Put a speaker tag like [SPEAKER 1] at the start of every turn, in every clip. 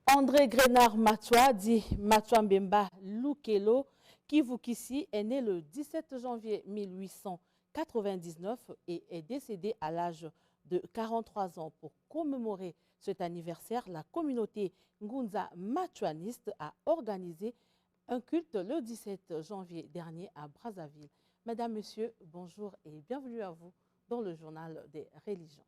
[SPEAKER 1] André Grenard Matoua, dit Matoua Mbemba Lukelo, Kivukisi, est né le 17 janvier 1899 et est décédé à l'âge de 43 ans. Pour commémorer cet anniversaire, la communauté Ngunza Matouaniste a organisé un culte le 17 janvier dernier à Brazzaville. Mesdames, Messieurs, bonjour et bienvenue à vous dans le journal des religions.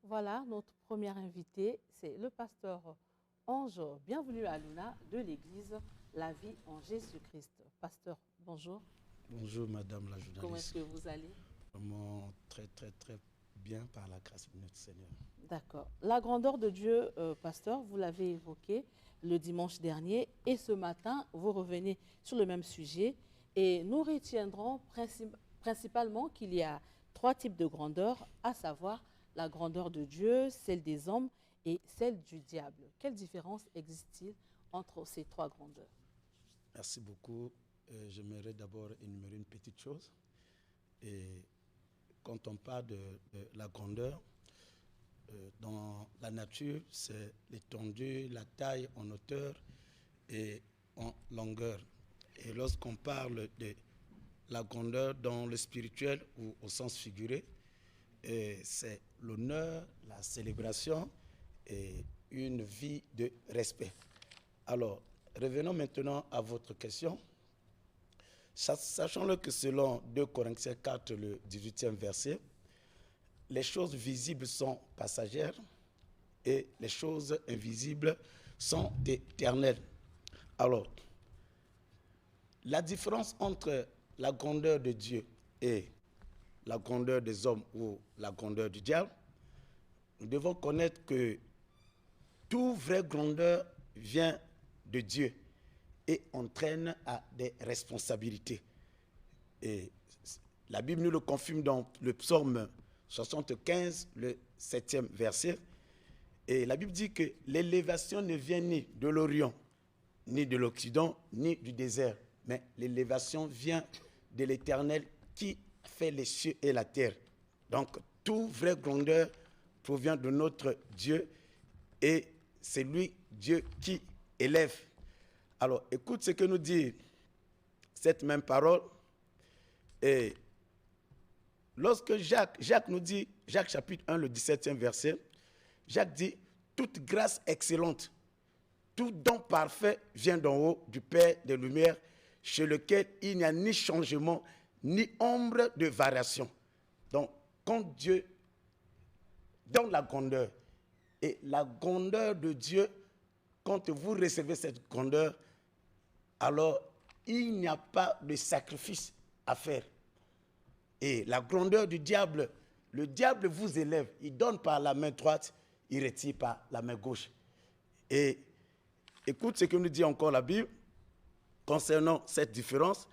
[SPEAKER 1] Voilà, notre premier invité, c'est le pasteur Ange. Bienvenue à Luna de l'église La Vie en Jésus-Christ. Pasteur, bonjour.
[SPEAKER 2] Bonjour madame la journaliste.
[SPEAKER 1] Comment est-ce que vous allez?
[SPEAKER 2] Vraiment très bien par la grâce de notre Seigneur.
[SPEAKER 1] D'accord. La grandeur de Dieu, pasteur, vous l'avez évoqué le dimanche dernier et ce matin, vous revenez sur le même sujet et nous retiendrons principalement qu'il y a 3 types de grandeur, à savoir la grandeur de Dieu, celle des hommes et celle du diable. Quelle différence existe-t-il entre ces 3 grandeurs?
[SPEAKER 2] Merci beaucoup. J'aimerais d'abord énumérer une petite chose. Et quand on parle de la grandeur, dans la nature, c'est l'étendue, la taille en hauteur et en longueur. Et lorsqu'on parle de la grandeur dans le spirituel ou au sens figuré, c'est l'honneur, la célébration et une vie de respect. Alors, revenons maintenant à votre question. Sachons-le que selon 2 Corinthiens 4, le 18e verset, les choses visibles sont passagères et les choses invisibles sont éternelles. Alors, la différence entre la grandeur de Dieu et la grandeur des hommes ou la grandeur du diable, nous devons connaître que toute vraie grandeur vient de Dieu et entraîne à des responsabilités. Et la Bible nous le confirme dans le psaume 75, le 7e verset. Et la Bible dit que l'élévation ne vient ni de l'Orient, ni de l'Occident, ni du désert, mais l'élévation vient de l'Éternel qui fait les cieux et la terre. Donc, toute vraie grandeur provient de notre Dieu et c'est lui, Dieu, qui élève. Alors, écoute ce que nous dit cette même parole. Et lorsque Jacques nous dit, Jacques chapitre 1, le 17e verset, Jacques dit, toute grâce excellente, tout don parfait vient d'en haut du Père des Lumières, chez lequel il n'y a ni changement, ni ombre de variation. Donc, quand Dieu donne la grandeur, et la grandeur de Dieu, quand vous recevez cette grandeur, alors il n'y a pas de sacrifice à faire. Et la grandeur du diable, le diable vous élève, il donne par la main droite, il retire par la main gauche. Et écoute ce que nous dit encore la Bible concernant cette différence.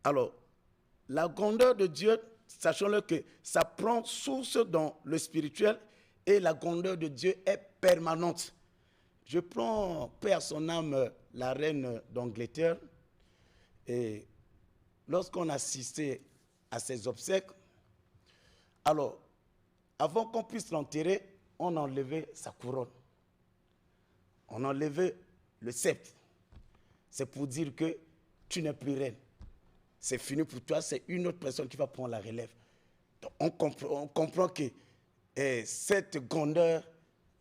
[SPEAKER 2] Alors, la grandeur de Dieu, sachons-le que ça prend source dans le spirituel et la grandeur de Dieu est permanente. Je prends, paix à son âme, la reine d'Angleterre. Et lorsqu'on assistait à ses obsèques, alors, avant qu'on puisse l'enterrer, on enlevait sa couronne. On enlevait le sceptre. C'est pour dire que tu n'es plus reine. C'est fini pour toi, c'est une autre personne qui va prendre la relève. Donc, on comprend que cette grandeur,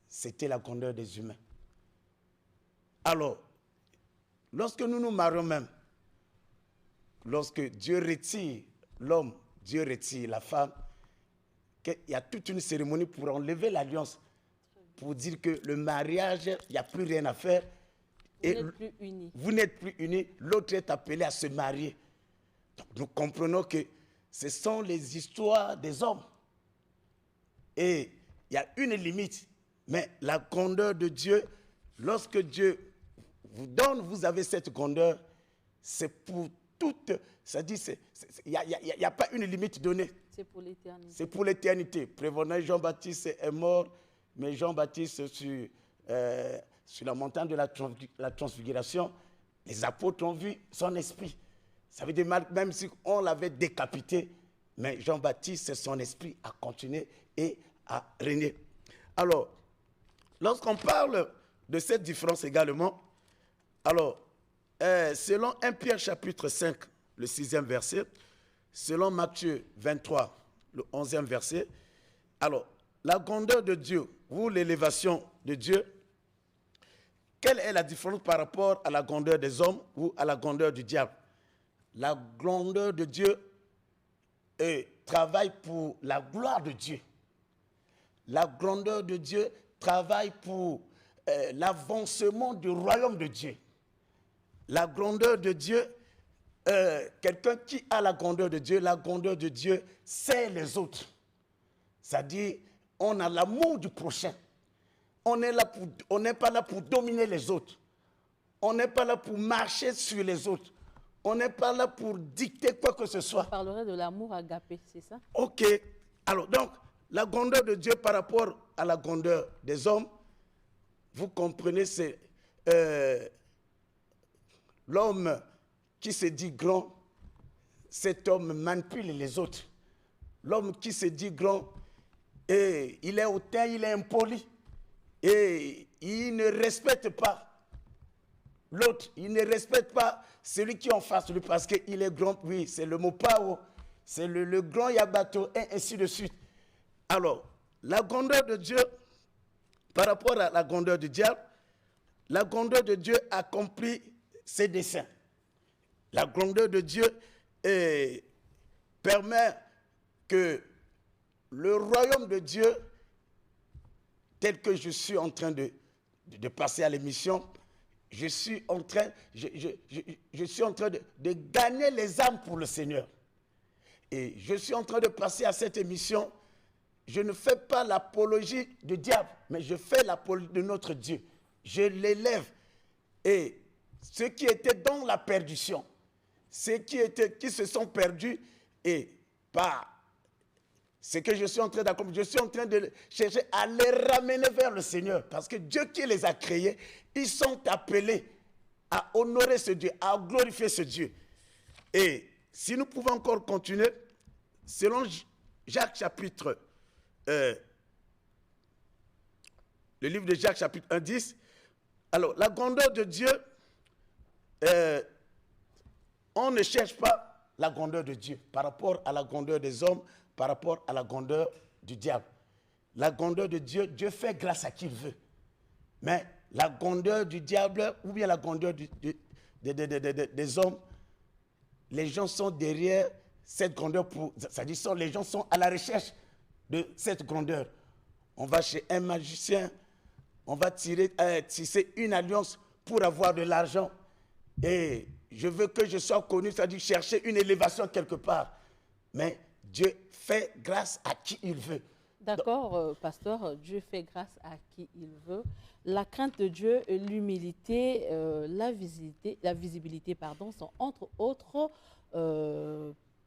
[SPEAKER 2] c'était la grandeur des humains. Alors, lorsque nous nous marions même, lorsque Dieu retire l'homme, Dieu retire la femme, il y a toute une cérémonie pour enlever l'alliance, pour dire que le mariage, il n'y a plus rien à faire. Vous n'êtes plus unis, l'autre est appelé à se marier. Donc, nous comprenons que ce sont les histoires des hommes. Et il y a une limite, mais la grandeur de Dieu, lorsque Dieu vous donne, vous avez cette grandeur, c'est pour toute, ça dit, il n'y a pas une limite donnée.
[SPEAKER 1] C'est pour l'éternité.
[SPEAKER 2] C'est pour l'éternité. Prévenez, Jean-Baptiste est mort, mais Jean-Baptiste sur la montagne de la transfiguration, les apôtres ont vu son esprit. Ça veut dire même si on l'avait décapité, mais Jean-Baptiste, son esprit a continué et a régné. Alors, lorsqu'on parle de cette différence également, alors, selon 1 Pierre chapitre 5, le 6e verset, selon Matthieu 23, le 11e verset, alors, la grandeur de Dieu, ou l'élévation de Dieu, quelle est la différence par rapport à la grandeur des hommes ou à la grandeur du diable? La grandeur de Dieu travaille pour la gloire de Dieu. La grandeur de Dieu travaille pour l'avancement du royaume de Dieu. La grandeur de Dieu, quelqu'un qui a la grandeur de Dieu, c'est les autres. C'est-à-dire, on a l'amour du prochain. On n'est pas là pour dominer les autres. On n'est pas là pour marcher sur les autres. On n'est pas là pour dicter quoi que ce soit.
[SPEAKER 1] On parlerait de l'amour agapé, c'est ça?
[SPEAKER 2] Ok. Alors, donc, la grandeur de Dieu par rapport à la grandeur des hommes, vous comprenez, c'est l'homme qui se dit grand, cet homme manipule les autres. L'homme qui se dit grand, et il est hautain, il est impoli, et il ne respecte pas l'autre, il ne respecte pas celui qui est en face de lui parce qu'il est grand. Oui, c'est le mot pao, c'est le grand Yabato, et ainsi de suite. Alors, la grandeur de Dieu, par rapport à la grandeur du diable, la grandeur de Dieu accomplit ses desseins. La grandeur de Dieu permet que le royaume de Dieu, tel que je suis en train de passer à l'émission, je suis en train de gagner les âmes pour le Seigneur. Et je suis en train de passer à cette émission. Je ne fais pas l'apologie du diable, mais je fais l'apologie de notre Dieu. Je l'élève. Et ceux qui étaient dans la perdition, ceux qui se sont perdus, et par ce que je suis en train d'accomplir, je suis en train de chercher à les ramener vers le Seigneur. Parce que Dieu qui les a créés, ils sont appelés à honorer ce Dieu, à glorifier ce Dieu. Et si nous pouvons encore continuer, selon Jacques chapitre, le livre de Jacques chapitre 1, 10, alors la grandeur de Dieu, on ne cherche pas la grandeur de Dieu par rapport à la grandeur des hommes, par rapport à la grandeur du diable. La grandeur de Dieu, Dieu fait grâce à qui il veut. Mais la grandeur du diable, ou bien la grandeur des hommes, les gens sont derrière cette grandeur, c'est-à-dire les gens sont à la recherche de cette grandeur. On va chez un magicien, on va tisser une alliance pour avoir de l'argent. Et je veux que je sois connu, c'est-à-dire chercher une élévation quelque part. Mais Dieu fait grâce à qui il veut.
[SPEAKER 1] D'accord, pasteur, Dieu fait grâce à qui il veut. La crainte de Dieu, l'humilité, la visibilité, sont entre autres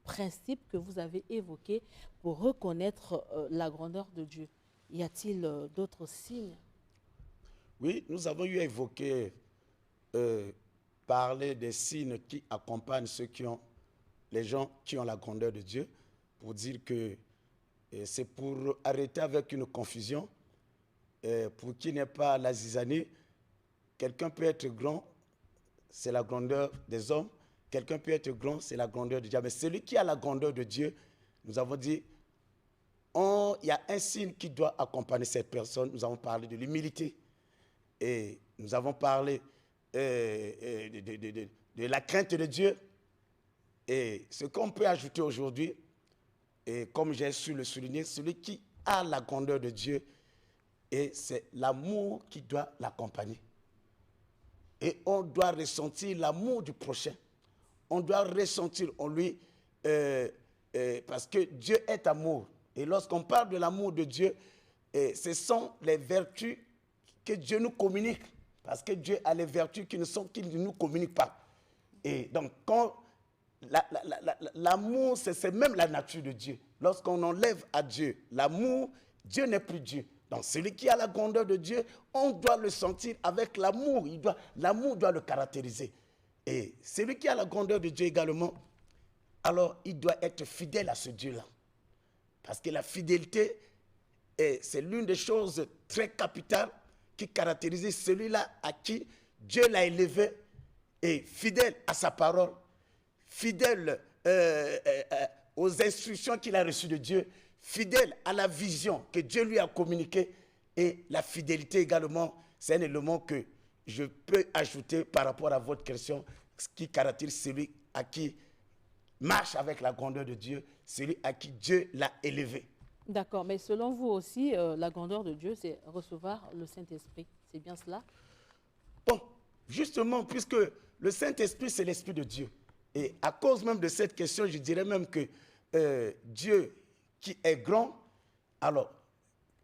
[SPEAKER 1] principes que vous avez évoqués pour reconnaître la grandeur de Dieu. Y a-t-il d'autres signes?
[SPEAKER 2] Oui, nous avons eu à évoquer, parler des signes qui accompagnent les gens qui ont la grandeur de Dieu, pour dire que c'est pour arrêter avec une confusion, pour qu'il n'y ait pas la zizanie. Quelqu'un peut être grand, c'est la grandeur des hommes. Quelqu'un peut être grand, c'est la grandeur de Dieu. Mais celui qui a la grandeur de Dieu, nous avons dit, il y a un signe qui doit accompagner cette personne. Nous avons parlé de l'humilité. Et nous avons parlé de la crainte de Dieu. Et ce qu'on peut ajouter aujourd'hui, et comme j'ai su le souligner, celui qui a la grandeur de Dieu, et c'est l'amour qui doit l'accompagner. Et on doit ressentir l'amour du prochain. On doit ressentir en lui, parce que Dieu est amour. Et lorsqu'on parle de l'amour de Dieu, ce sont les vertus que Dieu nous communique. Parce que Dieu a les vertus qui ne nous communiquent pas. Et donc, quand l'amour, c'est même la nature de Dieu. Lorsqu'on enlève à Dieu l'amour, Dieu n'est plus Dieu. Donc celui qui a la grandeur de Dieu, on doit le sentir avec l'amour. L'amour doit le caractériser. Et celui qui a la grandeur de Dieu également, alors il doit être fidèle à ce Dieu-là. Parce que la fidélité, c'est l'une des choses très capitales qui caractérise celui-là à qui Dieu l'a élevé et fidèle à sa parole, fidèle aux instructions qu'il a reçues de Dieu, fidèle à la vision que Dieu lui a communiquée. Et la fidélité également, c'est un élément que je peux ajouter par rapport à votre question, ce qui caractérise celui à qui marche avec la grandeur de Dieu, celui à qui Dieu l'a élevé.
[SPEAKER 1] D'accord, mais selon vous aussi, la grandeur de Dieu, c'est recevoir le Saint-Esprit. C'est bien cela?
[SPEAKER 2] Bon, justement, puisque le Saint-Esprit, c'est l'Esprit de Dieu. Et à cause même de cette question, je dirais même que Dieu qui est grand, alors,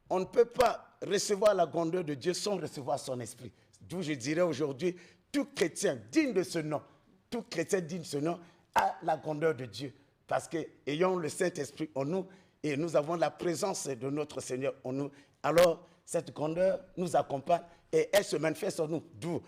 [SPEAKER 2] on ne peut pas recevoir la grandeur de Dieu sans recevoir son Esprit. D'où je dirais aujourd'hui, tout chrétien digne de ce nom, tout chrétien digne de ce nom a la grandeur de Dieu. Parce qu'ayant le Saint-Esprit en nous, et nous avons la présence de notre Seigneur en nous, alors cette grandeur nous accompagne et elle se manifeste en nous. D'où,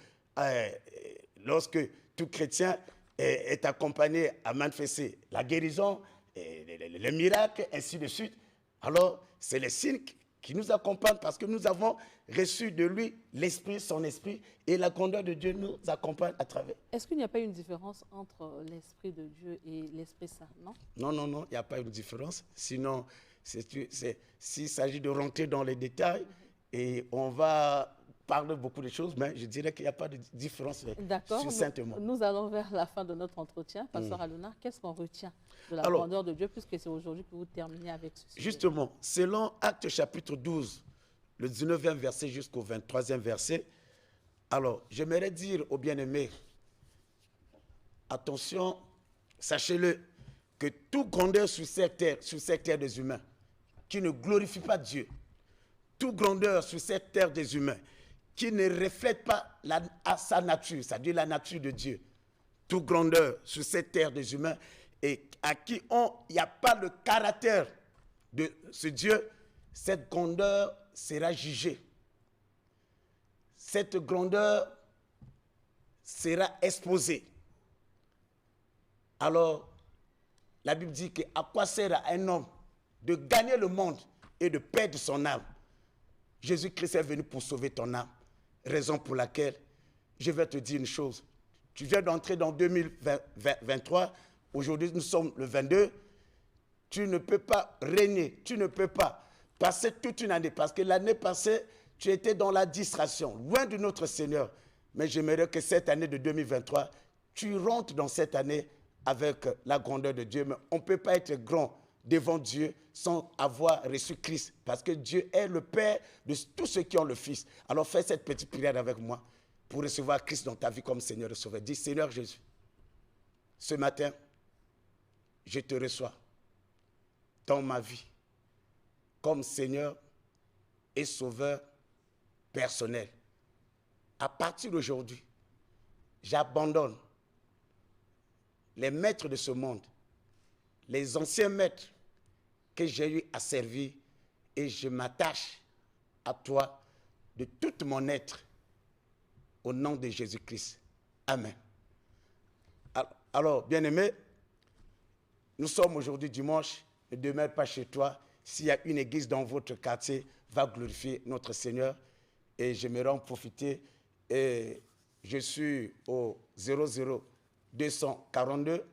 [SPEAKER 2] lorsque tout chrétien est accompagné à manifester la guérison, les miracles, ainsi de suite, alors c'est les signes qui nous accompagnent parce que nous avons reçu de lui l'Esprit, son Esprit, et la grandeur de Dieu nous accompagne à travers.
[SPEAKER 1] Est-ce qu'il n'y a pas une différence entre l'Esprit de Dieu et l'Esprit Saint, non?
[SPEAKER 2] Non, il n'y a pas une différence. Sinon, s'il s'agit de rentrer dans les détails, et on va parler beaucoup de choses, mais je dirais qu'il n'y a pas de différence succinctement.
[SPEAKER 1] Nous allons vers la fin de notre entretien. Pasteur Aluna, qu'est-ce qu'on retient de la grandeur de Dieu, puisque c'est aujourd'hui que vous terminez avec ce sujet?
[SPEAKER 2] Justement, selon Actes chapitre 12, le 19e verset jusqu'au 23e verset, alors, j'aimerais dire aux bien-aimés, attention, sachez-le, que toute grandeur sur cette terre des humains, qui ne glorifie pas Dieu, toute grandeur sur cette terre des humains, qui ne reflète pas à sa nature, c'est-à-dire la nature de Dieu, toute grandeur sur cette terre des humains, et à qui il n'y a pas le caractère de ce Dieu, cette grandeur sera jugée. Cette grandeur sera exposée. Alors, la Bible dit qu'à quoi sert à un homme de gagner le monde et de perdre son âme? Jésus-Christ est venu pour sauver ton âme. Raison pour laquelle je vais te dire une chose. Tu viens d'entrer dans 2023. Aujourd'hui, nous sommes le 22. Tu ne peux pas régner. Tu ne peux pas passer toute une année. Parce que l'année passée, tu étais dans la distraction, loin de notre Seigneur. Mais j'aimerais que cette année de 2023, tu rentres dans cette année avec la grandeur de Dieu. Mais on ne peut pas être grand devant Dieu sans avoir reçu Christ. Parce que Dieu est le Père de tous ceux qui ont le Fils. Alors fais cette petite prière avec moi pour recevoir Christ dans ta vie comme Seigneur et Sauveur. Dis, Seigneur Jésus, ce matin, je te reçois dans ma vie comme Seigneur et Sauveur personnel. À partir d'aujourd'hui, j'abandonne les maîtres de ce monde, les anciens maîtres que j'ai eu à servir, et je m'attache à toi de tout mon être au nom de Jésus-Christ. Amen. Alors, bien-aimés, nous sommes aujourd'hui dimanche, ne demeure pas chez toi. S'il y a une église dans votre quartier, va glorifier notre Seigneur. Et j'aimerais en profiter. Et je suis au 00 242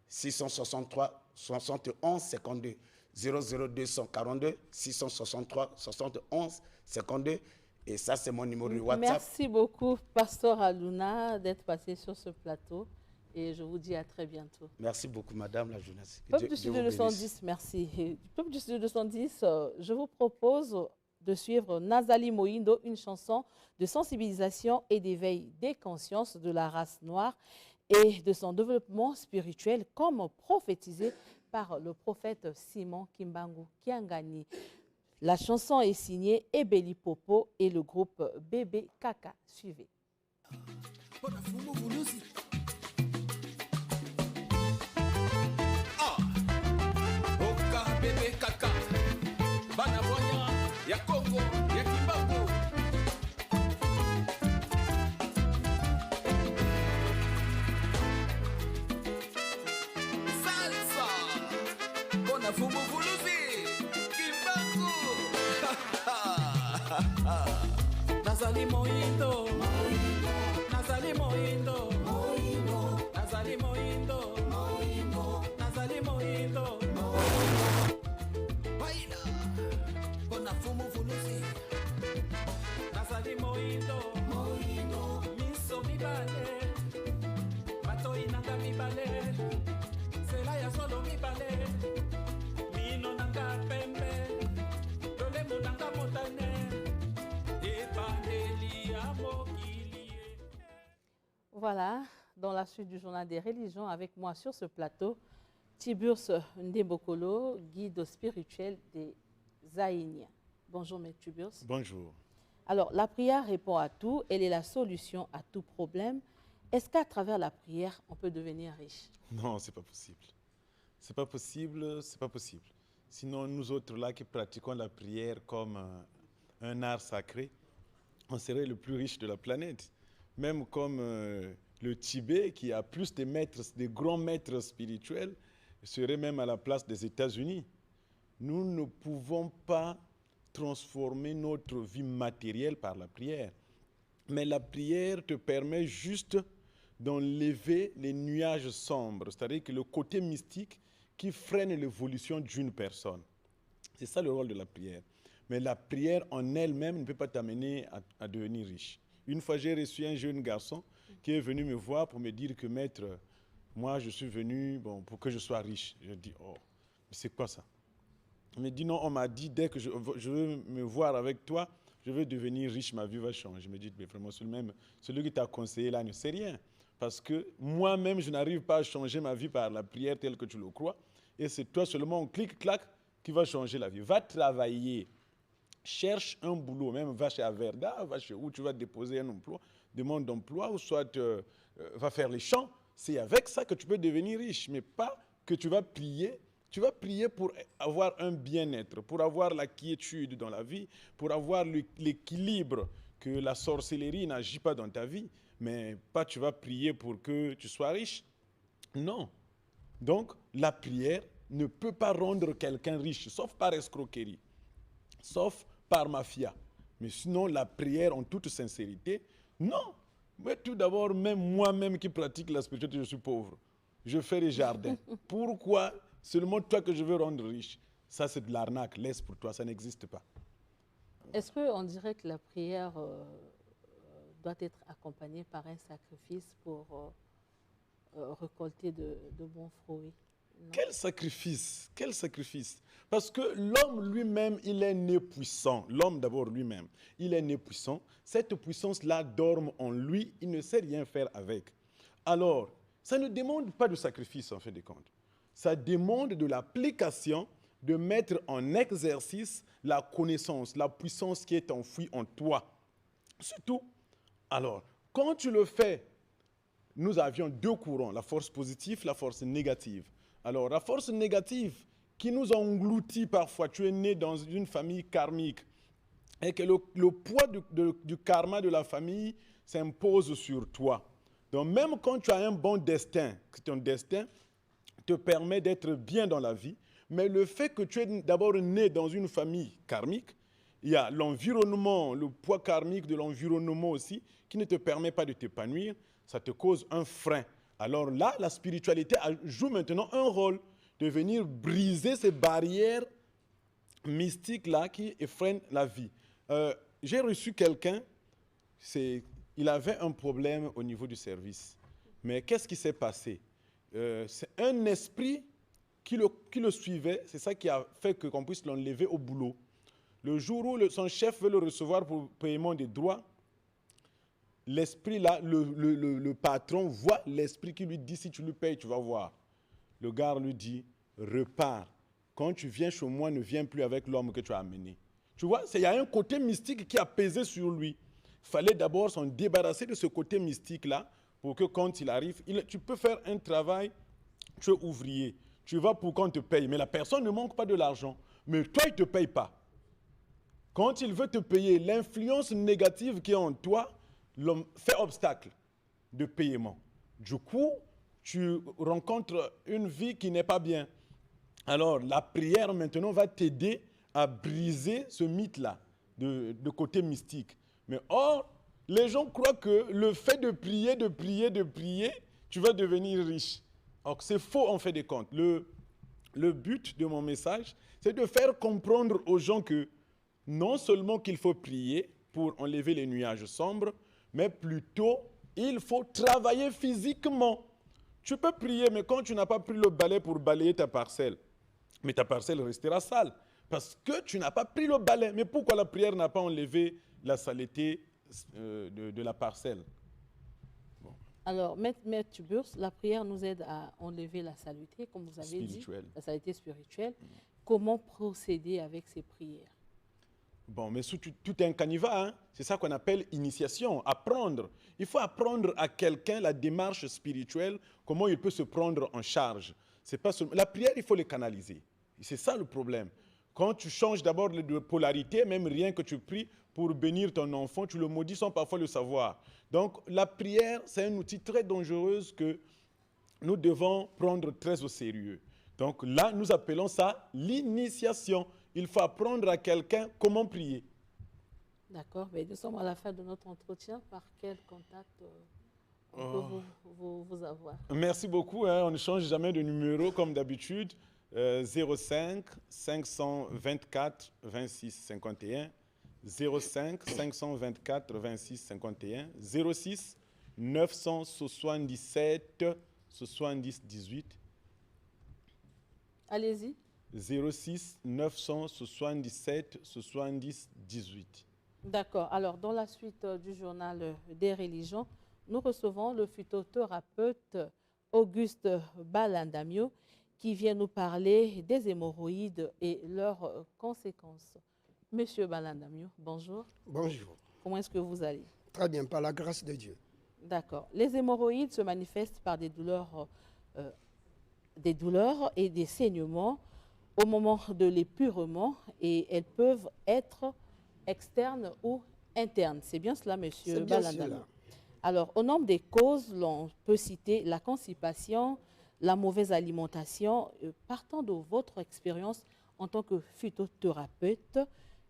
[SPEAKER 2] 663 71 52. 00 242 663 71 52. Et ça, c'est mon numéro de WhatsApp.
[SPEAKER 1] Merci beaucoup, Pasteur Aluna, d'être passé sur ce plateau. Et je vous dis à très bientôt.
[SPEAKER 2] Merci beaucoup, Madame la journaliste.
[SPEAKER 1] Peuple du Studio 210, merci. Peuple du Studio 210, je vous propose de suivre Nazali Moindo, une chanson de sensibilisation et d'éveil des consciences de la race noire et de son développement spirituel, comme prophétisé par le prophète Simon Kimbangu Kiangani. La chanson est signée Ebeli Popo et le groupe Bébé Kaka. Suivez.
[SPEAKER 3] Nazali moindo, Nazali moindo, Nazali moindo, Nazali moindo. Baila, bona fumu fulusi. Nazali moindo, miso mibale, bato inanga mibale, sela ya solo mibale, mino nanga pembe, lolemo nanga motane.
[SPEAKER 1] Voilà, dans la suite du journal des religions, avec moi sur ce plateau, Tiburce Ndebokolo, guide spirituel des Zaïniens. Bonjour, M. Tiburce.
[SPEAKER 4] Bonjour.
[SPEAKER 1] Alors, la prière répond à tout, elle est la solution à tout problème. Est-ce qu'à travers la prière, on peut devenir riche?
[SPEAKER 4] Non, c'est pas possible. C'est pas possible, c'est pas possible. Sinon, nous autres là qui pratiquons la prière comme un art sacré, on serait le plus riche de la planète. Même comme le Tibet, qui a plus de maîtres, de grands maîtres spirituels, serait même à la place des États-Unis. Nous ne pouvons pas transformer notre vie matérielle par la prière. Mais la prière te permet juste d'enlever les nuages sombres, c'est-à-dire que le côté mystique qui freine l'évolution d'une personne. C'est ça le rôle de la prière. Mais la prière en elle-même ne peut pas t'amener à devenir riche. Une fois, j'ai reçu un jeune garçon qui est venu me voir pour me dire que, maître, moi, je suis venu pour que je sois riche. Je dis, oh, mais c'est quoi ça? Il me dit, non, on m'a dit, dès que je veux me voir avec toi, je veux devenir riche, ma vie va changer. Je me dis, mais vraiment, celui qui t'a conseillé là ne sait rien. Parce que moi-même, je n'arrive pas à changer ma vie par la prière telle que tu le crois. Et c'est toi seulement, on clic-clac, qui va changer la vie. Va travailler. Cherche un boulot, même va chez Averda, va chez où tu vas déposer un emploi, demande d'emploi, ou soit va faire les champs. C'est avec ça que tu peux devenir riche, mais pas que tu vas prier. Tu vas prier pour avoir un bien-être, pour avoir la quiétude dans la vie, pour avoir l'équilibre, que la sorcellerie n'agit pas dans ta vie, mais pas tu vas prier pour que tu sois riche. Non. Donc, la prière ne peut pas rendre quelqu'un riche, sauf par escroquerie, sauf par mafia. Mais sinon, la prière en toute sincérité, non. Mais tout d'abord, même moi-même qui pratique la spiritualité, je suis pauvre. Je fais les jardins. Pourquoi seulement toi que je veux rendre riche? Ça, c'est de l'arnaque. Laisse pour toi, ça n'existe pas.
[SPEAKER 1] Est-ce qu'on dirait que la prière doit être accompagnée par un sacrifice pour récolter de bons fruits? Non.
[SPEAKER 4] Quel sacrifice? Quel sacrifice? Parce que l'homme lui-même, il est né puissant. L'homme d'abord lui-même, il est né puissant. Cette puissance-là dorme en lui, il ne sait rien faire avec. Alors, ça ne demande pas de sacrifice en fin de compte. Ça demande de l'application, de mettre en exercice la connaissance, la puissance qui est enfouie en toi. C'est tout. Alors, quand tu le fais, nous avions deux courants, la force positive, la force négative. Alors, la force négative qui nous engloutit parfois, tu es né dans une famille karmique et que le poids du karma de la famille s'impose sur toi. Donc, même quand tu as un bon destin, que ton destin te permet d'être bien dans la vie, mais le fait que tu es d'abord né dans une famille karmique, il y a l'environnement, le poids karmique de l'environnement aussi, qui ne te permet pas de t'épanouir, ça te cause un frein. Alors là, la spiritualité joue maintenant un rôle de venir briser ces barrières mystiques-là qui effreinent la vie. J'ai reçu quelqu'un, il avait un problème au niveau du service. Mais qu'est-ce qui s'est passé? C'est un esprit qui le suivait, c'est ça qui a fait qu'on puisse l'enlever au boulot. Le jour où son chef veut le recevoir pour paiement des droits, l'esprit là, le patron voit l'esprit qui lui dit, si tu lui payes, tu vas voir. Le gars lui dit, repars. Quand tu viens chez moi, ne viens plus avec l'homme que tu as amené. Tu vois, il y a un côté mystique qui a pesé sur lui. Il fallait d'abord s'en débarrasser de ce côté mystique-là pour que quand il arrive, tu peux faire un travail, tu es ouvrier, tu vas pour qu'on te paye, mais la personne ne manque pas de l'argent, mais toi, il ne te paye pas. Quand il veut te payer, l'influence négative qui est en toi fait obstacle de paiement. Du coup, tu rencontres une vie qui n'est pas bien. Alors, la prière maintenant va t'aider à briser ce mythe-là de côté mystique. Mais or, les gens croient que le fait de prier, tu vas devenir riche. Alors, c'est faux en fait des comptes. Le but de mon message, c'est de faire comprendre aux gens que non seulement qu'il faut prier pour enlever les nuages sombres, mais plutôt, il faut travailler physiquement. Tu peux prier, mais quand tu n'as pas pris le balai pour balayer ta parcelle, mais ta parcelle restera sale, parce que tu n'as pas pris le balai. Mais pourquoi la prière n'a pas enlevé la saleté de la parcelle?
[SPEAKER 1] Alors, Maître Tuburs, la prière nous aide à enlever la saleté, comme vous avez dit, la saleté spirituelle. Comment procéder avec ces prières?
[SPEAKER 4] Bon, mais tout est un canevas, hein? C'est ça qu'on appelle initiation, apprendre. Il faut apprendre à quelqu'un la démarche spirituelle, comment il peut se prendre en charge. C'est pas seulement... La prière, il faut les canaliser. C'est ça le problème. Quand tu changes d'abord de polarité, même rien que tu pries pour bénir ton enfant, tu le maudis sans parfois le savoir. Donc la prière, c'est un outil très dangereux que nous devons prendre très au sérieux. Donc là, nous appelons ça l'initiation. Il faut apprendre à quelqu'un comment prier.
[SPEAKER 1] D'accord, mais nous sommes à la fin de notre entretien. Par quel contact on peut vous avoir?
[SPEAKER 4] Merci beaucoup. Hein. On ne change jamais de numéro comme d'habitude. 05 524 26 51. 05 524 26 51. 06 977 70 18.
[SPEAKER 1] Allez-y.
[SPEAKER 4] 06 977 70 18.
[SPEAKER 1] D'accord. Alors, dans la suite du journal des religions, nous recevons le phytothérapeute Auguste Balandamio qui vient nous parler des hémorroïdes et leurs conséquences. Monsieur Balandamio, bonjour.
[SPEAKER 5] Bonjour.
[SPEAKER 1] Comment est-ce que vous allez?
[SPEAKER 5] Très bien, par la grâce de Dieu.
[SPEAKER 1] D'accord. Les hémorroïdes se manifestent par des douleurs et des saignements au moment de l'épurement et elles peuvent être externes ou internes. C'est bien cela, monsieur Balandamio? Alors, au nombre des causes, l'on peut citer la constipation, la mauvaise alimentation. Partant de votre expérience en tant que phytothérapeute,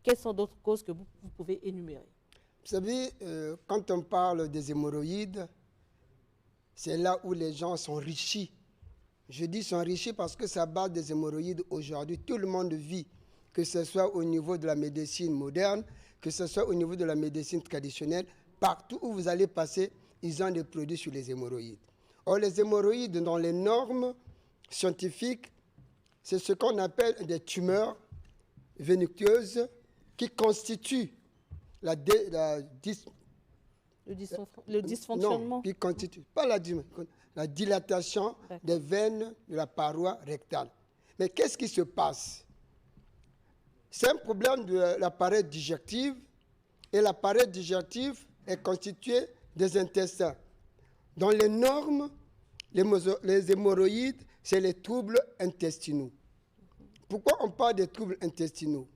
[SPEAKER 1] quelles sont d'autres causes que vous pouvez énumérer?
[SPEAKER 5] Vous savez, quand on parle des hémorroïdes, c'est là où les gens sont enrichis. Je dis sont enrichis parce que ça bat des hémorroïdes aujourd'hui. Tout le monde vit, que ce soit au niveau de la médecine moderne, que ce soit au niveau de la médecine traditionnelle. Partout où vous allez passer, ils ont des produits sur les hémorroïdes. Or, les hémorroïdes, dans les normes scientifiques, c'est ce qu'on appelle des tumeurs vénéqueuses qui constituent le dysfonctionnement. Non, qui constitue, pas la dilatation des veines de la paroi rectale. Mais qu'est-ce qui se passe? C'est un problème de l'appareil digestif, et l'appareil digestif est constitué des intestins. Dans les normes, les hémorroïdes, c'est les troubles intestinaux. Pourquoi on parle des troubles intestinaux?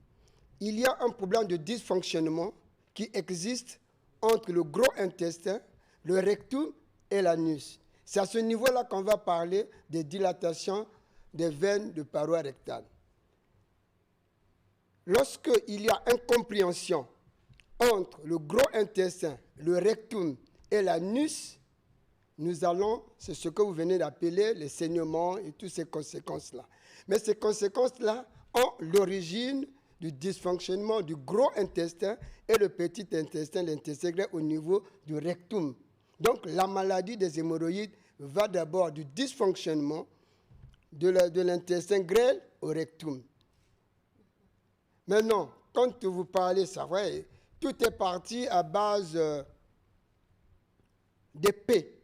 [SPEAKER 5] Il y a un problème de dysfonctionnement qui existe entre le gros intestin, le rectum et l'anus. C'est à ce niveau-là qu'on va parler des dilatations des veines de paroi rectale. Lorsqu'il y a incompréhension entre le gros intestin, le rectum et l'anus, nous allons, c'est ce que vous venez d'appeler les saignements et toutes ces conséquences-là. Mais ces conséquences-là ont l'origine du dysfonctionnement du gros intestin et le petit intestin, l'intestin grêle au niveau du rectum. Donc la maladie des hémorroïdes va d'abord du dysfonctionnement de l'intestin grêle au rectum. Maintenant, quand vous parlez, ça va, tout est parti à base d'épée,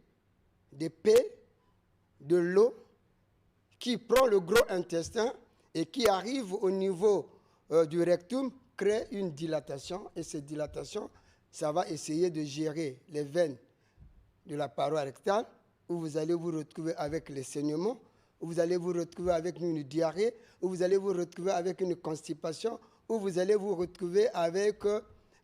[SPEAKER 5] de l'eau qui prend le gros intestin et qui arrive au niveau du rectum, crée une dilatation. Et cette dilatation, ça va essayer de gérer les veines de la paroi rectale, où vous allez vous retrouver avec les saignements, où vous allez vous retrouver avec une diarrhée, où vous allez vous retrouver avec une constipation, où vous allez vous retrouver avec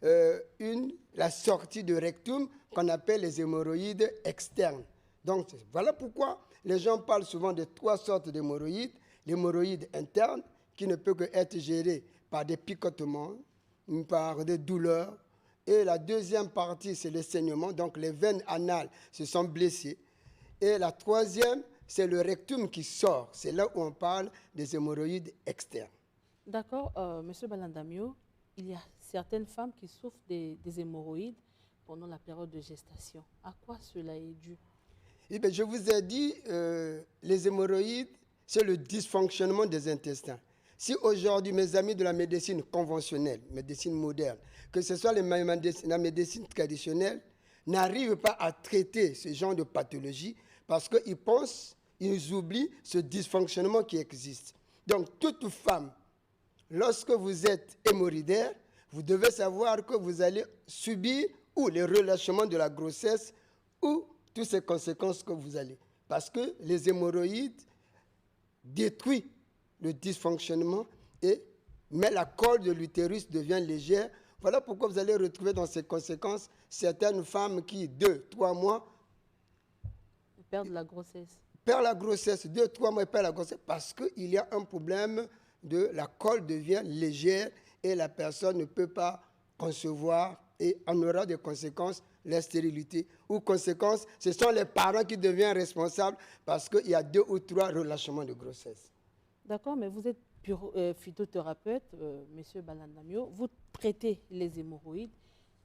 [SPEAKER 5] la sortie de rectum qu'on appelle les hémorroïdes externes. Donc voilà pourquoi les gens parlent souvent de 3 sortes d'hémorroïdes. l'hémorroïde interne qui ne peut qu'être gérée par des picotements, par des douleurs. Et la deuxième partie, c'est le saignement. Donc les veines anales se sont blessées. Et la troisième, c'est le rectum qui sort. C'est là où on parle des hémorroïdes externes.
[SPEAKER 1] D'accord. Monsieur Balandamio, il y a certaines femmes qui souffrent des hémorroïdes pendant la période de gestation. À quoi cela est dû?
[SPEAKER 5] Eh bien, je vous ai dit, les hémorroïdes, c'est le dysfonctionnement des intestins. Si aujourd'hui, mes amis de la médecine conventionnelle, médecine moderne, que ce soit la médecine traditionnelle, n'arrivent pas à traiter ce genre de pathologie parce qu'ils pensent, ils oublient ce dysfonctionnement qui existe. Donc, toute femme, lorsque vous êtes hémorroïdaire, vous devez savoir que vous allez subir ou les relâchements de la grossesse ou toutes ces conséquences que vous allez. Parce que les hémorroïdes détruisent le dysfonctionnement mais la colle de l'utérus devient légère. Voilà pourquoi vous allez retrouver dans ces conséquences certaines femmes qui, 2-3 mois,
[SPEAKER 1] perdent la grossesse.
[SPEAKER 5] Perdent la grossesse, 2-3 mois, perdent la grossesse parce qu'il y a un problème de la colle devient légère et la personne ne peut pas concevoir et en aura des conséquences, la stérilité. Ou conséquences, ce sont les parents qui deviennent responsables parce qu'il y a 2 ou 3 relâchements de grossesse.
[SPEAKER 1] D'accord, mais vous êtes phytothérapeute, Monsieur Balandamio. Vous traitez les hémorroïdes.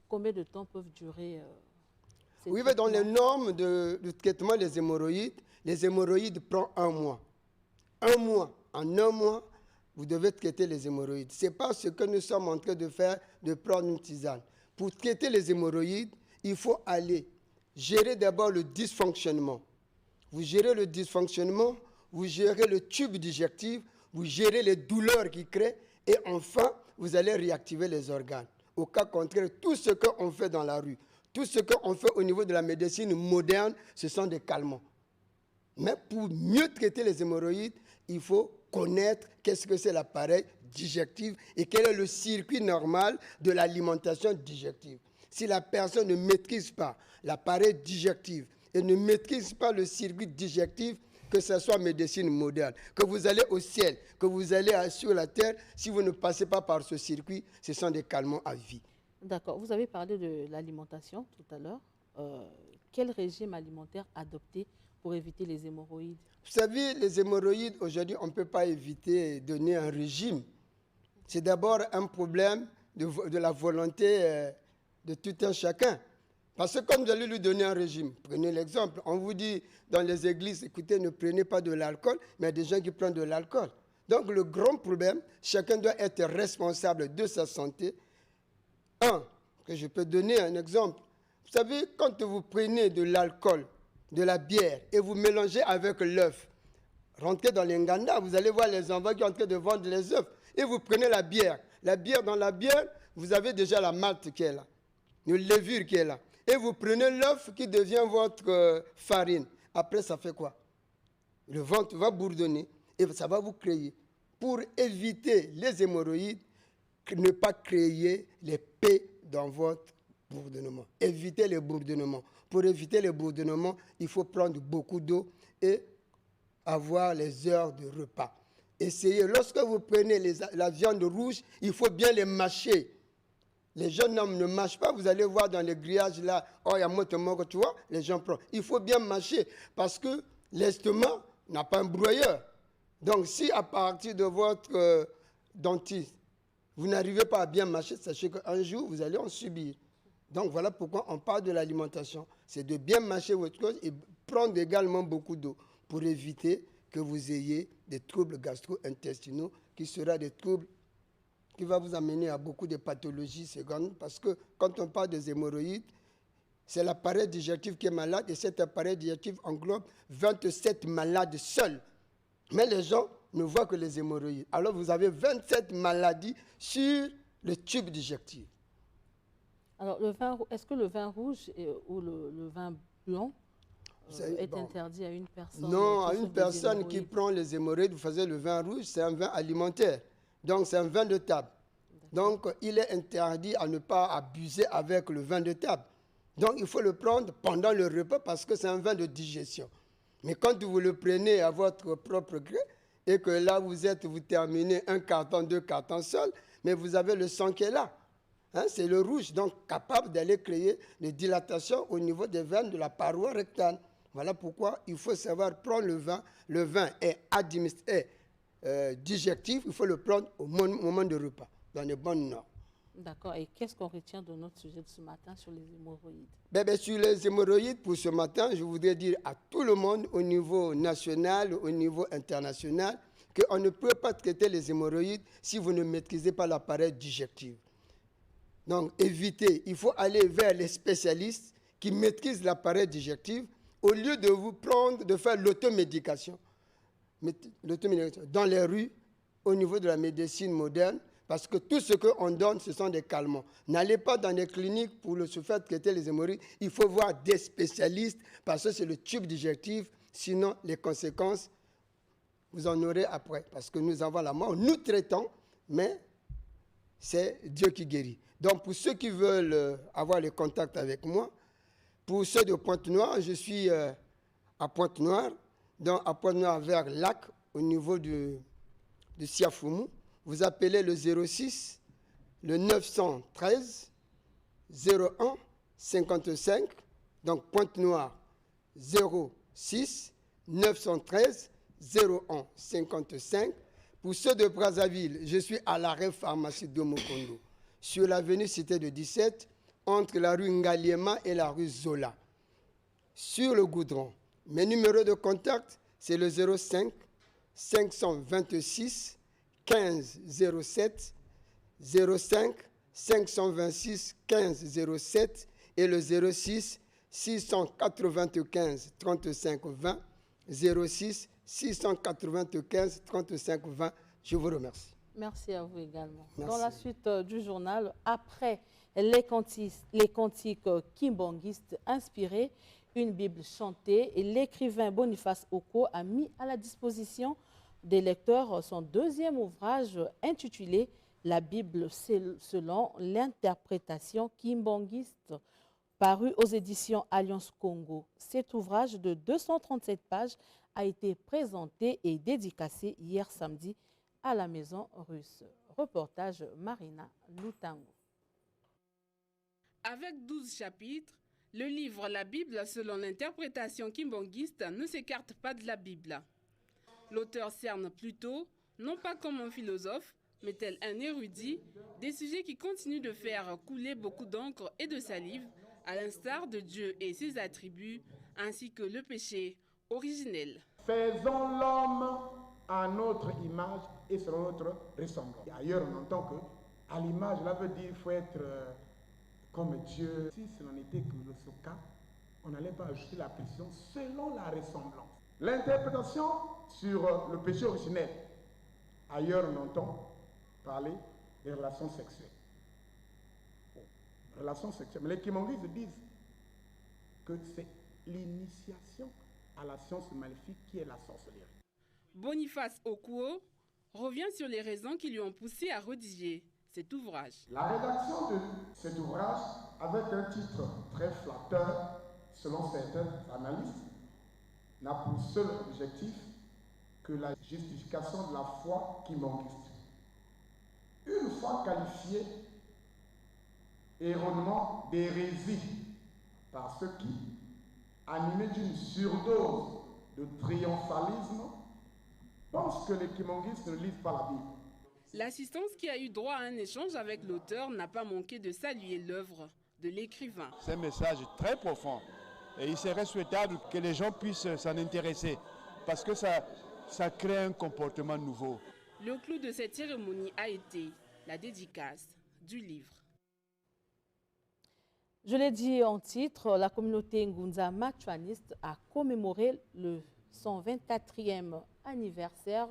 [SPEAKER 1] Combien de temps peuvent durer
[SPEAKER 5] Oui, mais dans les normes de traitement des les hémorroïdes prennent 1 mois. 1 mois. En 1 mois, vous devez traiter les hémorroïdes. Ce n'est pas ce que nous sommes en train de faire, de prendre une tisane. Pour traiter les hémorroïdes, il faut aller gérer d'abord le dysfonctionnement. Vous gérez le dysfonctionnement, vous gérez le tube digestif, vous gérez les douleurs qui créent et enfin, vous allez réactiver les organes. Au cas contraire, tout ce qu'on fait dans la rue, tout ce qu'on fait au niveau de la médecine moderne, ce sont des calmants. Mais pour mieux traiter les hémorroïdes, il faut connaître qu'est-ce que c'est l'appareil digestif et quel est le circuit normal de l'alimentation digestive. Si la personne ne maîtrise pas l'appareil digestif et ne maîtrise pas le circuit digestif, que ce soit médecine moderne, que vous allez au ciel, que vous allez sur la terre, si vous ne passez pas par ce circuit, ce sont des calmants à vie.
[SPEAKER 1] D'accord. Vous avez parlé de l'alimentation tout à l'heure. Quel régime alimentaire adopter pour éviter les hémorroïdes?
[SPEAKER 5] Vous savez, les hémorroïdes, aujourd'hui, on ne peut pas éviter de donner un régime. C'est d'abord un problème de la volonté de tout un chacun. Parce que comme vous allez lui donner un régime, prenez l'exemple, on vous dit dans les églises, écoutez, ne prenez pas de l'alcool, mais il y a des gens qui prennent de l'alcool. Donc le grand problème, chacun doit être responsable de sa santé. Que je peux donner un exemple. Vous savez, quand vous prenez de l'alcool, de la bière, et vous mélangez avec l'œuf, rentrez dans les Nganda, vous allez voir les enfants qui sont en train de vendre les œufs, et vous prenez la bière. Dans la bière, vous avez déjà la malt qui est là, une levure qui est là. Et vous prenez l'œuf qui devient votre farine. Après, ça fait quoi? Le ventre va bourdonner et ça va vous créer. Pour éviter les hémorroïdes, ne pas créer les paix dans votre bourdonnement. Évitez les bourdonnements. Pour éviter les bourdonnements, il faut prendre beaucoup d'eau et avoir les heures de repas. Essayez, lorsque vous prenez la viande rouge, il faut bien les mâcher. Les jeunes hommes ne mâchent pas, vous allez voir dans les grillages là, oh, il y a moto, tu vois, les gens prennent. Il faut bien mâcher parce que l'estomac n'a pas un broyeur. Donc, si à partir de votre dentiste, vous n'arrivez pas à bien mâcher, sachez qu'un jour, vous allez en subir. Donc, voilà pourquoi on parle de l'alimentation. C'est de bien mâcher votre chose et prendre également beaucoup d'eau pour éviter que vous ayez des troubles gastro-intestinaux qui seront des troubles qui va vous amener à beaucoup de pathologies secondes parce que quand on parle des hémorroïdes, c'est l'appareil digestif qui est malade et cet appareil digestif englobe 27 malades seuls. Mais les gens ne voient que les hémorroïdes. Alors vous avez 27 maladies sur le tube digestif.
[SPEAKER 1] Alors, est-ce que le vin rouge ou le vin blanc est interdit à une personne?
[SPEAKER 5] Non, à une personne qui prend les hémorroïdes, vous faites le vin rouge, c'est un vin alimentaire. Donc, c'est un vin de table. Donc, il est interdit à ne pas abuser avec le vin de table. Donc, il faut le prendre pendant le repas parce que c'est un vin de digestion. Mais quand vous le prenez à votre propre gré, et que là vous terminez un carton, 2 cartons seuls, mais vous avez le sang qui est là. Hein, c'est le rouge, donc capable d'aller créer des dilatations au niveau des veines de la paroi rectale. Voilà pourquoi il faut savoir prendre le vin. Le vin est digestif, il faut le prendre au moment de repas, dans les bonnes normes.
[SPEAKER 1] D'accord. Et qu'est-ce qu'on retient de notre sujet de ce matin sur les hémorroïdes?
[SPEAKER 5] Sur les hémorroïdes, pour ce matin, je voudrais dire à tout le monde, au niveau national, au niveau international, qu'on ne peut pas traiter les hémorroïdes si vous ne maîtrisez pas l'appareil digestif. Donc, évitez, il faut aller vers les spécialistes qui maîtrisent l'appareil digestif au lieu de vous prendre, de faire l'automédication. Dans les rues, au niveau de la médecine moderne, parce que tout ce qu'on donne, ce sont des calmants. N'allez pas dans les cliniques pour se faire traiter les hémorroïdes. Il faut voir des spécialistes parce que c'est le tube digestif. Sinon, les conséquences, vous en aurez après. Parce que nous avons la mort. Nous traitons, mais c'est Dieu qui guérit. Donc, pour ceux qui veulent avoir les contacts avec moi, pour ceux de Pointe-Noire, je suis à Pointe-Noire, donc à Pointe-Noire vers Lac, au niveau de Siafoumou. Vous appelez le 06, le 913, 01, 55, donc Pointe-Noire, 06, 913, 01, 55. Pour ceux de Brazzaville, je suis à l'arrêt pharmacie de Mokondo, sur l'avenue Cité de 17, entre la rue Ngaliema et la rue Zola, sur le goudron. Mes numéros de contact, c'est le 05 526 15 07, 05 526 15 07 et le 06 695 35 20, 06 695 35 20. Je vous remercie.
[SPEAKER 1] Merci à vous également.
[SPEAKER 5] Merci.
[SPEAKER 1] Dans la suite du journal, après les cantiques kimbonguistes inspirés, une Bible chantée, et l'écrivain Boniface Oko a mis à la disposition des lecteurs son deuxième ouvrage intitulé « La Bible selon l'interprétation kimbonguiste », paru aux éditions Alliance Congo. Cet ouvrage de 237 pages a été présenté et dédicacé hier samedi à la Maison Russe. Reportage Marina Lutango.
[SPEAKER 6] Avec 12 chapitres, le livre La Bible selon l'interprétation kimbonguiste ne s'écarte pas de la Bible. L'auteur cerne plutôt, non pas comme un philosophe, mais tel un érudit, des sujets qui continuent de faire couler beaucoup d'encre et de salive, à l'instar de Dieu et ses attributs, ainsi que le péché originel.
[SPEAKER 7] Faisons l'homme à notre image et selon notre ressemblance. Ailleurs, on entend que à l'image, là veut dire qu'il faut être comme Dieu. Si ce n'en était que le cas, on n'allait pas ajouter la pression selon la ressemblance. L'interprétation sur le péché originel. Ailleurs, on entend parler des relations sexuelles. Relations sexuelles. Mais les kimbonguistes disent que c'est l'initiation à la science maléfique qui est la sorcellerie.
[SPEAKER 6] Boniface Okuo revient sur les raisons qui lui ont poussé à rédiger cet ouvrage.
[SPEAKER 7] La rédaction de cet ouvrage, avec un titre très flatteur, selon certains analystes, n'a pour seul objectif que la justification de la foi kimbonguiste. Une fois qualifiée erronément d'hérésie par ceux qui, animés d'une surdose de triomphalisme, pensent que les kimbonguistes ne lisent pas la Bible.
[SPEAKER 6] L'assistance qui a eu droit à un échange avec l'auteur n'a pas manqué de saluer l'œuvre de l'écrivain.
[SPEAKER 8] C'est un message très profond et il serait souhaitable que les gens puissent s'en intéresser parce que ça crée un comportement nouveau.
[SPEAKER 6] Le clou de cette cérémonie a été la dédicace du livre.
[SPEAKER 1] Je l'ai dit en titre, la communauté Ngunza machuaniste a commémoré le 124e anniversaire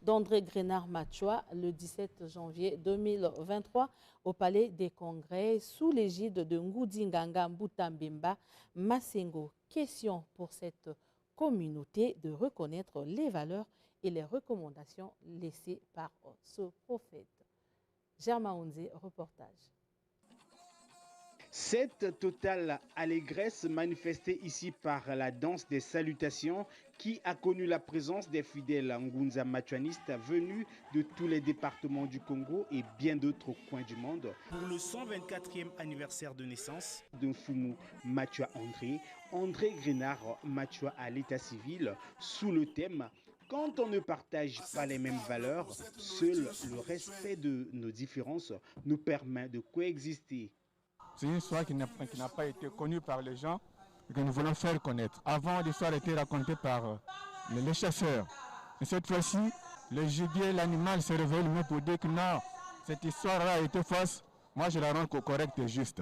[SPEAKER 1] d'André Grenard Machua le 17 janvier 2023 au Palais des Congrès sous l'égide de Ngudi Nganga Mbutambemba Masengo. Question pour cette communauté de reconnaître les valeurs et les recommandations laissées par ce prophète. Germain Onze, reportage.
[SPEAKER 9] Cette totale allégresse manifestée ici par la danse des salutations qui a connu la présence des fidèles Ngunza machuanistes venus de tous les départements du Congo et bien d'autres coins du monde pour le 124e anniversaire de naissance de Mfumu Machua André Grenard Machua à l'état civil sous le thème « Quand on ne partage pas les mêmes valeurs, seul le respect de nos différences nous permet de coexister. »
[SPEAKER 8] C'est une histoire qui n'a pas été connue par les gens et que nous voulons faire connaître. Avant, l'histoire était racontée par les chasseurs. Et cette fois-ci, le gibier, l'animal se réveille lui-même pour dire que non, cette histoire-là a été fausse. Moi, je la rends correcte et juste.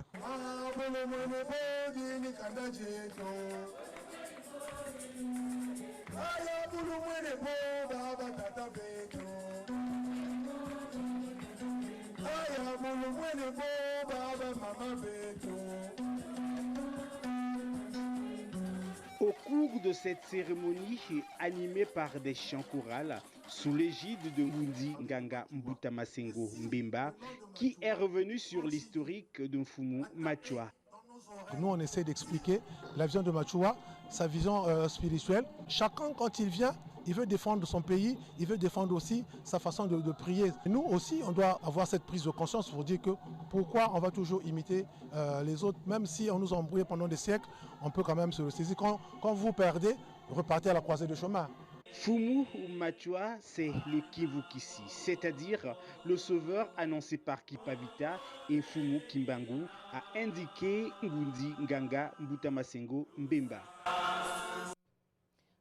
[SPEAKER 9] Au cours de cette cérémonie animée par des chants chorales sous l'égide de Ngundi Nganga Mbutamasengo Mbemba, qui est revenu sur l'historique de Mfumu Machua.
[SPEAKER 10] Nous, on essaie d'expliquer la vision de Machua, sa vision spirituelle. Chacun, quand il vient, il veut défendre son pays, il veut défendre aussi sa façon de prier. Et nous aussi, on doit avoir cette prise de conscience pour dire que pourquoi on va toujours imiter les autres, même si on nous a embrouillés pendant des siècles, on peut quand même se ressaisir. Quand vous perdez, repartez à la croisée de chemin.
[SPEAKER 9] Mfumu Machua, c'est le Kivu Kisi, c'est-à-dire le sauveur annoncé par Kipavita et Mfumu Kimbangu a indiqué Ngundi Nganga Mbutamasengo Mbemba.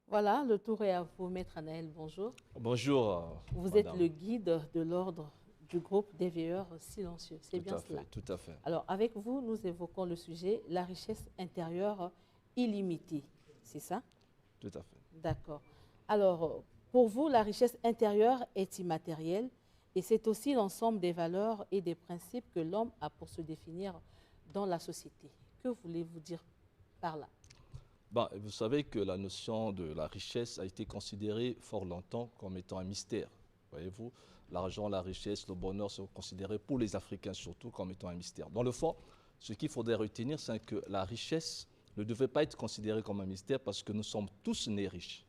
[SPEAKER 1] Voilà, le tour est à vous, Maître Anaël, bonjour.
[SPEAKER 11] Bonjour.
[SPEAKER 1] Vous
[SPEAKER 11] madame.
[SPEAKER 1] êtes le guide de l'ordre du groupe des veilleurs silencieux, c'est bien cela?
[SPEAKER 11] Tout à fait.
[SPEAKER 1] Alors, avec vous, nous évoquons le sujet, la richesse intérieure illimitée, c'est ça?
[SPEAKER 11] Tout à fait.
[SPEAKER 1] D'accord. Alors, pour vous, la richesse intérieure est immatérielle et c'est aussi l'ensemble des valeurs et des principes que l'homme a pour se définir dans la société. Que voulez-vous dire par là?
[SPEAKER 11] Vous savez que la notion de la richesse a été considérée fort longtemps comme étant un mystère. Voyez-vous, l'argent, la richesse, le bonheur sont considérés pour les Africains surtout comme étant un mystère. Dans le fond, ce qu'il faudrait retenir, c'est que la richesse ne devait pas être considérée comme un mystère parce que nous sommes tous nés riches.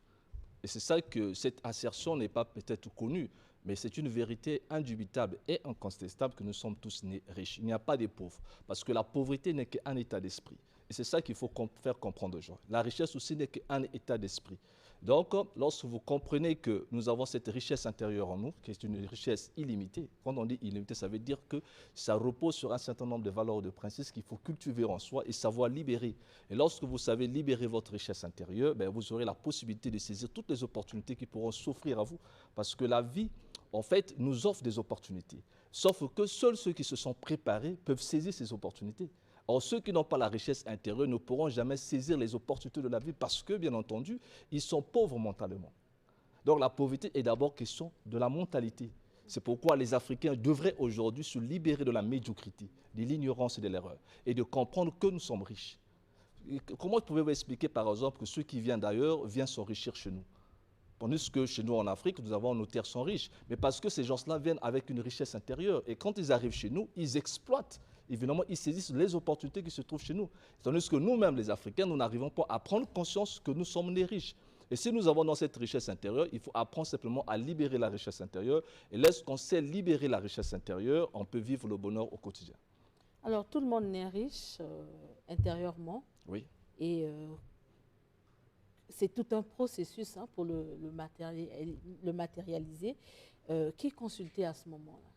[SPEAKER 11] Et c'est ça que cette assertion n'est pas peut-être connue, mais c'est une vérité indubitable et incontestable que nous sommes tous nés riches. Il n'y a pas de pauvres, parce que la pauvreté n'est qu'un état d'esprit. Et c'est ça qu'il faut faire comprendre aux gens. La richesse aussi n'est qu'un état d'esprit. Donc, lorsque vous comprenez que nous avons cette richesse intérieure en nous, qui est une richesse illimitée, quand on dit illimitée, ça veut dire que ça repose sur un certain nombre de valeurs et de principes qu'il faut cultiver en soi et savoir libérer. Et lorsque vous savez libérer votre richesse intérieure, vous aurez la possibilité de saisir toutes les opportunités qui pourront s'offrir à vous. Parce que la vie, en fait, nous offre des opportunités. Sauf que seuls ceux qui se sont préparés peuvent saisir ces opportunités. Or, ceux qui n'ont pas la richesse intérieure ne pourront jamais saisir les opportunités de la vie parce que, bien entendu, ils sont pauvres mentalement. Donc, la pauvreté est d'abord question de la mentalité. C'est pourquoi les Africains devraient aujourd'hui se libérer de la médiocrité, de l'ignorance et de l'erreur, et de comprendre que nous sommes riches. Et comment pouvez-vous expliquer, par exemple, que ceux qui viennent d'ailleurs viennent s'enrichir chez nous? Tandis que chez nous en Afrique, nous avons nos terres sont riches, mais parce que ces gens-là viennent avec une richesse intérieure. Et quand ils arrivent chez nous, ils exploitent. Évidemment, ils saisissent les opportunités qui se trouvent chez nous. Tandis que nous-mêmes, les Africains, nous n'arrivons pas à prendre conscience que nous sommes nés riches. Et si nous avons dans cette richesse intérieure, il faut apprendre simplement à libérer la richesse intérieure. Et lorsqu'on sait libérer la richesse intérieure, on peut vivre le bonheur au quotidien.
[SPEAKER 1] Alors, tout le monde naît riche intérieurement.
[SPEAKER 11] Oui.
[SPEAKER 1] Et c'est tout un processus pour le matérialiser. Qui consulter à ce moment-là?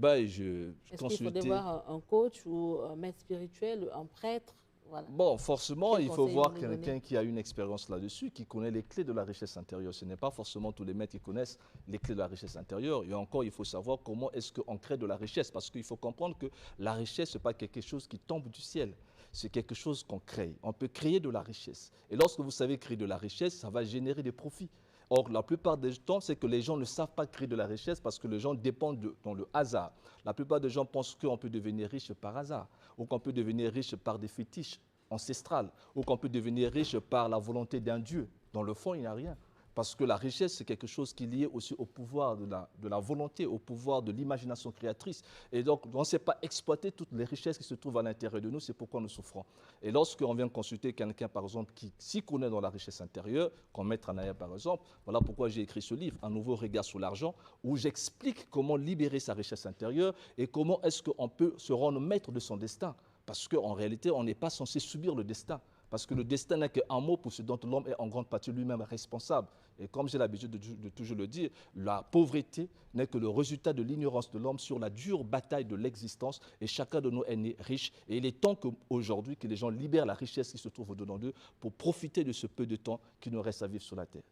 [SPEAKER 1] Est-ce qu'il faut voir un coach ou un maître spirituel, un prêtre? Voilà.
[SPEAKER 11] Bon, forcément, il faut voir quelqu'un qui a une expérience là-dessus, qui connaît les clés de la richesse intérieure. Ce n'est pas forcément tous les maîtres qui connaissent les clés de la richesse intérieure. Et encore, il faut savoir comment est-ce qu'on crée de la richesse. Parce qu'il faut comprendre que la richesse, ce n'est pas quelque chose qui tombe du ciel. C'est quelque chose qu'on crée. On peut créer de la richesse. Et lorsque vous savez créer de la richesse, ça va générer des profits. Or, la plupart des temps, c'est que les gens ne savent pas créer de la richesse parce que les gens dépendent dans le hasard. La plupart des gens pensent qu'on peut devenir riche par hasard, ou qu'on peut devenir riche par des fétiches ancestrales, ou qu'on peut devenir riche par la volonté d'un dieu. Dans le fond, il n'y a rien. Parce que la richesse, c'est quelque chose qui est lié aussi au pouvoir de la volonté, au pouvoir de l'imagination créatrice. Et donc, on ne sait pas exploiter toutes les richesses qui se trouvent à l'intérieur de nous, c'est pourquoi nous souffrons. Et lorsqu'on vient consulter quelqu'un, par exemple, qui s'y connaît dans la richesse intérieure, comme Maître Anaya, par exemple, voilà pourquoi j'ai écrit ce livre, Un nouveau regard sur l'argent, où j'explique comment libérer sa richesse intérieure et comment est-ce qu'on peut se rendre maître de son destin. Parce qu'en réalité, on n'est pas censé subir le destin. Parce que le destin n'est qu'un mot pour ce dont l'homme est en grande partie lui-même responsable. Et comme j'ai l'habitude de toujours le dire, la pauvreté n'est que le résultat de l'ignorance de l'homme sur la dure bataille de l'existence. Et chacun de nous est né riche. Et il est temps qu'aujourd'hui, que les gens libèrent la richesse qui se trouve au-dedans d'eux pour profiter de ce peu de temps qui nous reste à vivre sur la terre.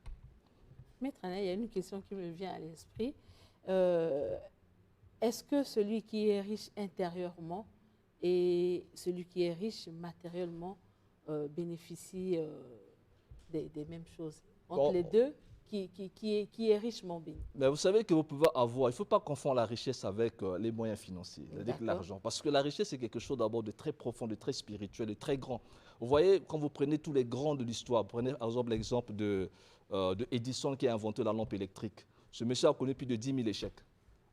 [SPEAKER 1] Maître Anaya, il y a une question qui me vient à l'esprit. Est-ce que celui qui est riche intérieurement et celui qui est riche matériellement bénéficient des mêmes choses? Entre les deux, qui est richement béni?
[SPEAKER 11] Mais vous savez que vous pouvez avoir, il ne faut pas confondre la richesse avec les moyens financiers, c'est-à-dire l'argent. Parce que la richesse, c'est quelque chose d'abord de très profond, de très spirituel, de très grand. Vous voyez, quand vous prenez tous les grands de l'histoire, prenez par exemple l'exemple de Edison qui a inventé la lampe électrique. Ce monsieur a connu plus de 10 000 échecs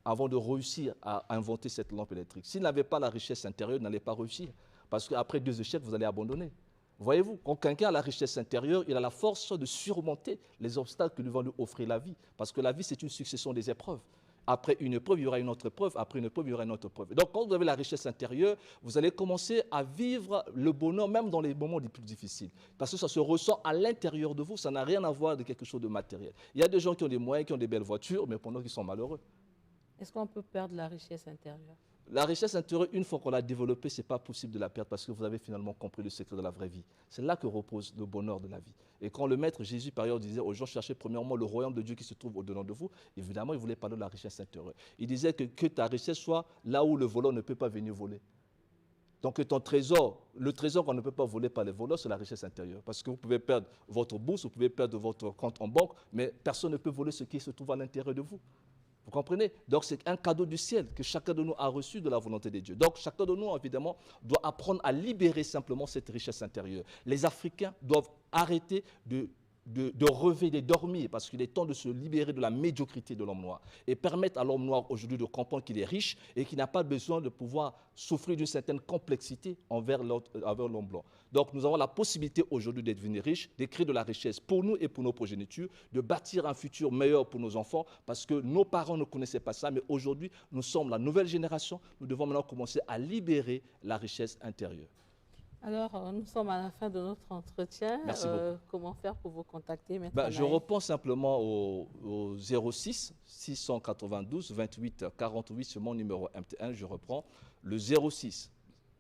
[SPEAKER 11] avant de réussir à inventer cette lampe électrique. S'il n'avait pas la richesse intérieure, il n'allait pas réussir. Parce qu'après 2 échecs, vous allez abandonner. Voyez-vous, quand quelqu'un a la richesse intérieure, il a la force de surmonter les obstacles que lui va lui offrir la vie. Parce que la vie, c'est une succession des épreuves. Après une épreuve, il y aura une autre épreuve. Après une épreuve, il y aura une autre épreuve. Donc, quand vous avez la richesse intérieure, vous allez commencer à vivre le bonheur, même dans les moments les plus difficiles. Parce que ça se ressent à l'intérieur de vous. Ça n'a rien à voir avec quelque chose de matériel. Il y a des gens qui ont des moyens, qui ont des belles voitures, mais pendant qu'ils sont malheureux.
[SPEAKER 1] Est-ce qu'on peut perdre la richesse intérieure?
[SPEAKER 11] La richesse intérieure, une fois qu'on l'a développée, ce n'est pas possible de la perdre parce que vous avez finalement compris le secret de la vraie vie. C'est là que repose le bonheur de la vie. Et quand le maître Jésus, par ailleurs, disait aux gens, cherchez premièrement le royaume de Dieu qui se trouve au-dedans de vous, évidemment, il voulait parler de la richesse intérieure. Il disait que ta richesse soit là où le voleur ne peut pas venir voler. Donc que ton trésor, le trésor qu'on ne peut pas voler par les voleurs, c'est la richesse intérieure. Parce que vous pouvez perdre votre bourse, vous pouvez perdre votre compte en banque, mais personne ne peut voler ce qui se trouve à l'intérieur de vous. Vous comprenez? Donc, c'est un cadeau du ciel que chacun de nous a reçu de la volonté de Dieu. Donc, chacun de nous, évidemment, doit apprendre à libérer simplement cette richesse intérieure. Les Africains doivent arrêter de rêver, de dormir, parce qu'il est temps de se libérer de la médiocrité de l'homme noir et permettre à l'homme noir aujourd'hui de comprendre qu'il est riche et qu'il n'a pas besoin de pouvoir souffrir d'une certaine complexité envers l'homme blanc. Donc nous avons la possibilité aujourd'hui de devenir riches, de créer de la richesse pour nous et pour nos progénitures, de bâtir un futur meilleur pour nos enfants, parce que nos parents ne connaissaient pas ça, mais aujourd'hui nous sommes la nouvelle génération, nous devons maintenant commencer à libérer la richesse intérieure.
[SPEAKER 1] Alors, nous sommes à la fin de notre entretien.
[SPEAKER 11] Merci beaucoup.
[SPEAKER 1] Comment faire pour vous contacter maintenant?
[SPEAKER 11] Je reprends simplement au 06 692 28 48, c'est mon numéro MTN. Je reprends le 06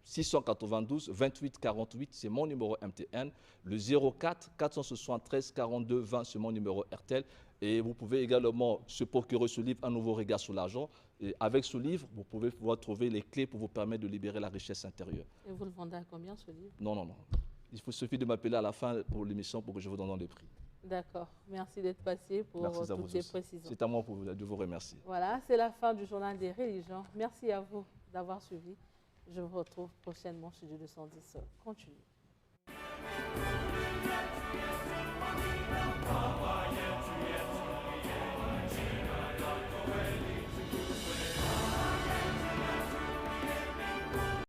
[SPEAKER 11] 692 28 48, c'est mon numéro MTN. Le 04 473 42 20, c'est mon numéro RTL. Et vous pouvez également se procurer ce livre, Un nouveau regard sur l'argent. Et avec ce livre, vous pouvez pouvoir trouver les clés pour vous permettre de libérer la richesse intérieure.
[SPEAKER 1] Et vous le vendez à combien, ce livre?
[SPEAKER 11] Non, non, non. Il suffit de m'appeler à la fin pour l'émission pour que je vous donne le prix.
[SPEAKER 1] D'accord. Merci d'être passé pour toutes ces précisions.
[SPEAKER 11] C'est à moi de vous remercier.
[SPEAKER 1] Voilà, c'est la fin du Journal des religions. Merci à vous d'avoir suivi. Je vous retrouve prochainement chez Dieu 210. Continue.